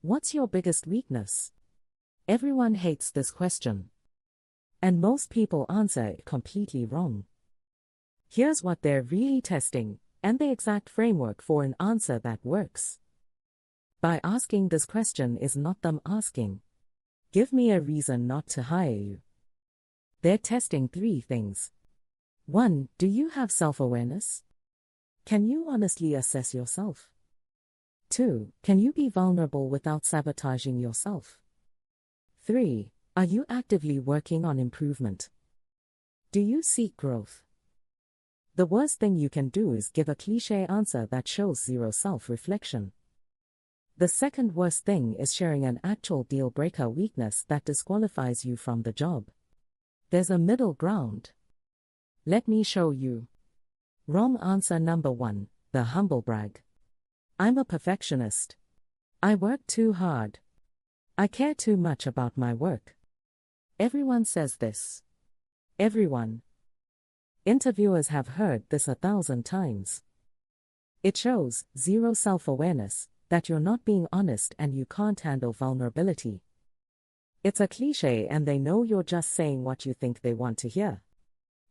What's your biggest weakness? Everyone hates this question. And most people answer it completely wrong. Here's what they're really testing, and the exact framework for an answer that works. By asking this question is not them asking, "Give me a reason not to hire you." They're testing 3 things. 1. Do you have self-awareness? Can you honestly assess yourself? 2. Can you be vulnerable without sabotaging yourself? 3. Are you actively working on improvement? Do you seek growth? The worst thing you can do is give a cliché answer that shows zero self-reflection. The second worst thing is sharing an actual deal-breaker weakness that disqualifies you from the job. There's a middle ground. Let me show you. Wrong answer number 1, the humble brag. I'm a perfectionist. I work too hard. I care too much about my work. Everyone says this. Everyone. Interviewers have heard this 1,000 times. It shows zero self-awareness, that you're not being honest and you can't handle vulnerability. It's a cliché and they know you're just saying what you think they want to hear.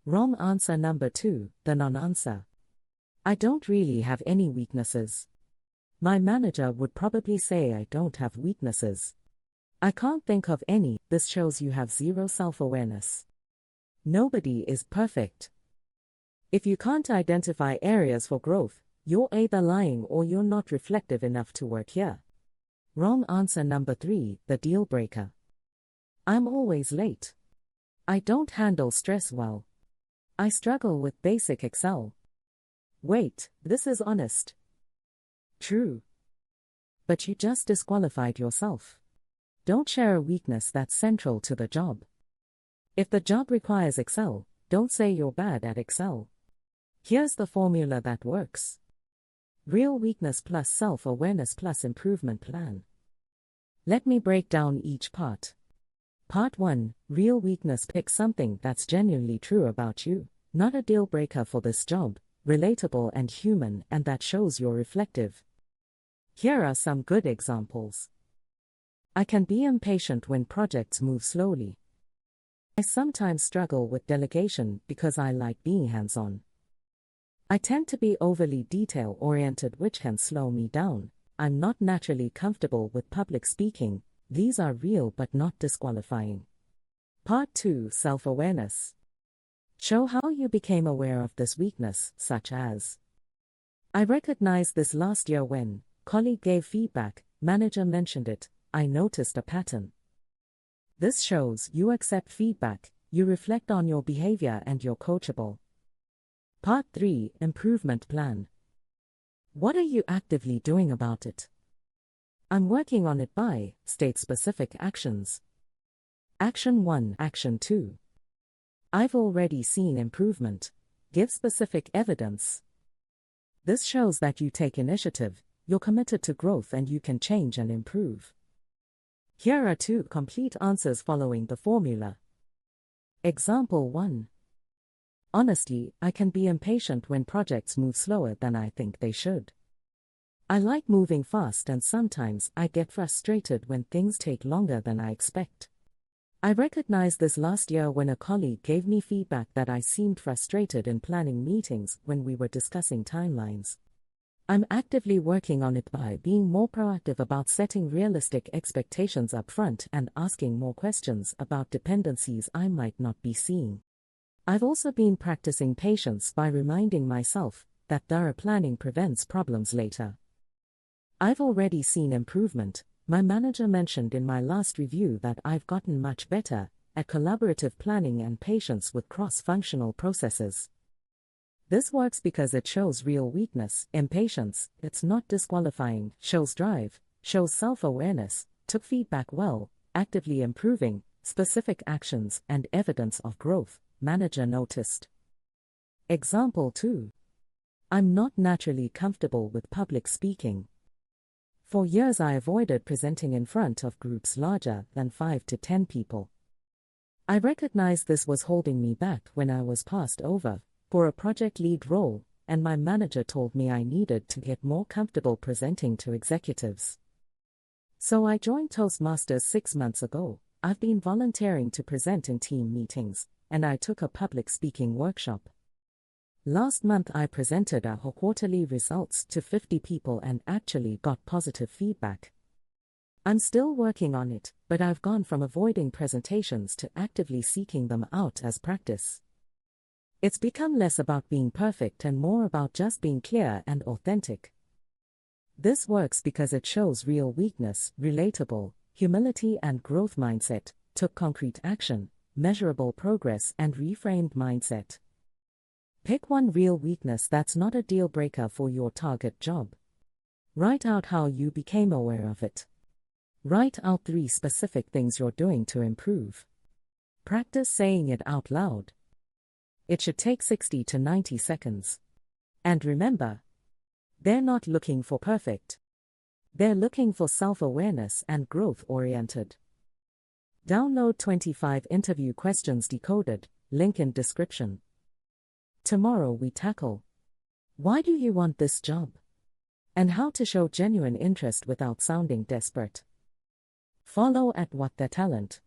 Wrong answer number 2, the non-answer. I don't really have any weaknesses. My manager would probably say I don't have weaknesses. I can't think of any. This shows you have zero self-awareness. Nobody is perfect. If you can't identify areas for growth, you're either lying or you're not reflective enough to work here. Wrong answer number 3, the deal breaker. I'm always late. I don't handle stress well. I struggle with basic Excel. Wait, this is honest. True. But you just disqualified yourself. Don't share a weakness that's central to the job. If the job requires Excel, don't say you're bad at Excel. Here's the formula that works. Real weakness plus self-awareness plus improvement plan. Let me break down each part. Part 1, real weakness. Pick something that's genuinely true about you, not a deal breaker for this job, relatable and human, and that shows you're reflective. Here are some good examples. I can be impatient when projects move slowly. I sometimes struggle with delegation because I like being hands-on. I tend to be overly detail-oriented, which can slow me down. I'm not naturally comfortable with public speaking. These are real but not disqualifying. Part 2, self-awareness. Show how you became aware of this weakness, such as, I recognized this last year when colleague gave feedback, manager mentioned it, I noticed a pattern. This shows you accept feedback, you reflect on your behavior and you're coachable. Part 3, improvement plan. What are you actively doing about it? I'm working on it by, state specific actions. Action 1, Action 2. I've already seen improvement. Give specific evidence. This shows that you take initiative, you're committed to growth and you can change and improve. Here are 2 complete answers following the formula. Example 1. Honestly, I can be impatient when projects move slower than I think they should. I like moving fast and sometimes I get frustrated when things take longer than I expect. I recognized this last year when a colleague gave me feedback that I seemed frustrated in planning meetings when we were discussing timelines. I'm actively working on it by being more proactive about setting realistic expectations up front and asking more questions about dependencies I might not be seeing. I've also been practicing patience by reminding myself that thorough planning prevents problems later. I've already seen improvement. My manager mentioned in my last review that I've gotten much better at collaborative planning and patience with cross-functional processes. This works because it shows real weakness, impatience, it's not disqualifying, shows drive, shows self-awareness, took feedback well, actively improving, specific actions, and evidence of growth, manager noticed. Example 2. I'm not naturally comfortable with public speaking. For years I avoided presenting in front of groups larger than 5 to 10 people. I recognized this was holding me back when I was passed over for a project lead role, and my manager told me I needed to get more comfortable presenting to executives. So I joined Toastmasters 6 months ago. I've been volunteering to present in team meetings, and I took a public speaking workshop. Last month I presented our quarterly results to 50 people and actually got positive feedback. I'm still working on it, but I've gone from avoiding presentations to actively seeking them out as practice. It's become less about being perfect and more about just being clear and authentic. This works because it shows real weakness, relatable, humility and growth mindset, took concrete action, measurable progress and reframed mindset. Pick one real weakness that's not a deal breaker for your target job. Write out how you became aware of it. Write out 3 specific things you're doing to improve. Practice saying it out loud. It should take 60 to 90 seconds. And remember, they're not looking for perfect. They're looking for self-awareness and growth-oriented. Download 25 interview questions decoded, link in description. Tomorrow we tackle: why do you want this job? And how to show genuine interest without sounding desperate. Follow at What the Talent.